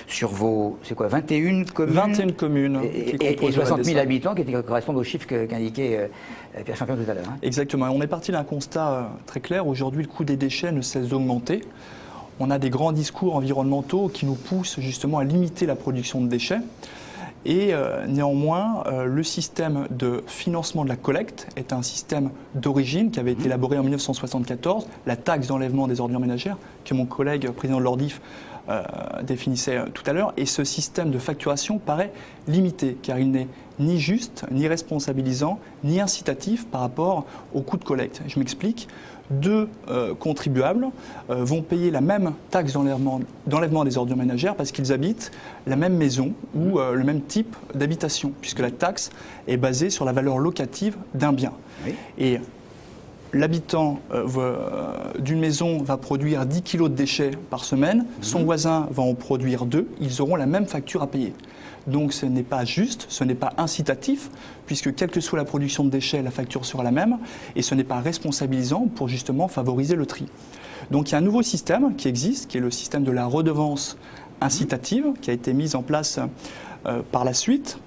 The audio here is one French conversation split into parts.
sur vos, c'est quoi, 21 communes 21 communes et 60 000 habitants qui correspondent aux chiffres qu'indiquait Pierre Champion tout à l'heure. Exactement. On est parti d'un constat très clair. Aujourd'hui, le coût des déchets ne cesse d'augmenter. On a des grands discours environnementaux qui nous poussent justement à limiter la production de déchets. Et néanmoins, le système de financement de la collecte est un système d'origine qui avait été élaboré en 1974, la taxe d'enlèvement des ordures ménagères, que mon collègue président de l'Ordif définissait tout à l'heure. Et ce système de facturation paraît limité, car il n'est ni juste, ni responsabilisant, ni incitatif par rapport au coût de collecte. Je m'explique. Deux contribuables vont payer la même taxe d'enlèvement des ordures ménagères parce qu'ils habitent la même maison ou le même type d'habitation, puisque la taxe est basée sur la valeur locative d'un bien. Oui. Et l'habitant d'une maison va produire 10 kg de déchets par semaine, son voisin va en produire 2, ils auront la même facture à payer. Donc ce n'est pas juste, ce n'est pas incitatif, puisque quelle que soit la production de déchets, la facture sera la même, et ce n'est pas responsabilisant pour justement favoriser le tri. Donc il y a un nouveau système qui existe, qui est le système de la redevance incitative, qui a été mis en place par la suite,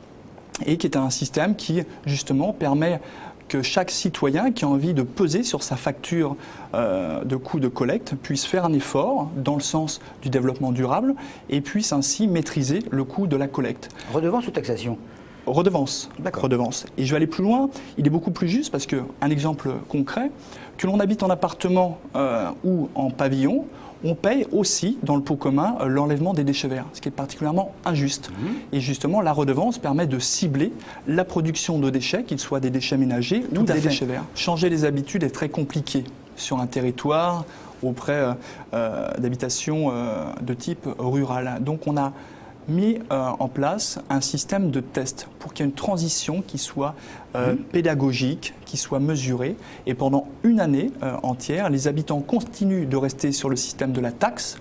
et qui est un système qui justement permet que chaque citoyen qui a envie de peser sur sa facture de coût de collecte puisse faire un effort dans le sens du développement durable et puisse ainsi maîtriser le coût de la collecte. Redevance ou taxation? Redevance. Redevance. Et je vais aller plus loin, il est beaucoup plus juste parce qu'un exemple concret, que l'on habite en appartement ou en pavillon, on paye aussi dans le pot commun l'enlèvement des déchets verts, ce qui est particulièrement injuste. Et justement, la redevance permet de cibler la production de déchets, qu'ils soient des déchets ménagers ou des déchets verts. Changer les habitudes est très compliqué sur un territoire auprès d'habitations de type rural. Donc on a mis en place un système de test pour qu'il y ait une transition qui soit pédagogique, qui soit mesurée. Et pendant une année entière, les habitants continuent de rester sur le système de la taxe,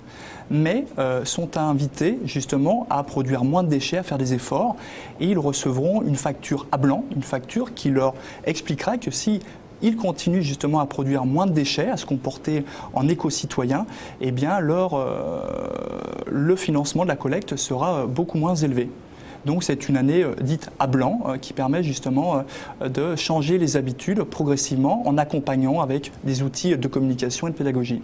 mais sont invités justement à produire moins de déchets, à faire des efforts. Et ils recevront une facture à blanc, une facture qui leur expliquera que si ils continuent justement à produire moins de déchets, à se comporter en éco-citoyens, eh bien le financement de la collecte sera beaucoup moins élevé. Donc c'est une année dite à blanc qui permet justement de changer les habitudes progressivement en accompagnant avec des outils de communication et de pédagogie.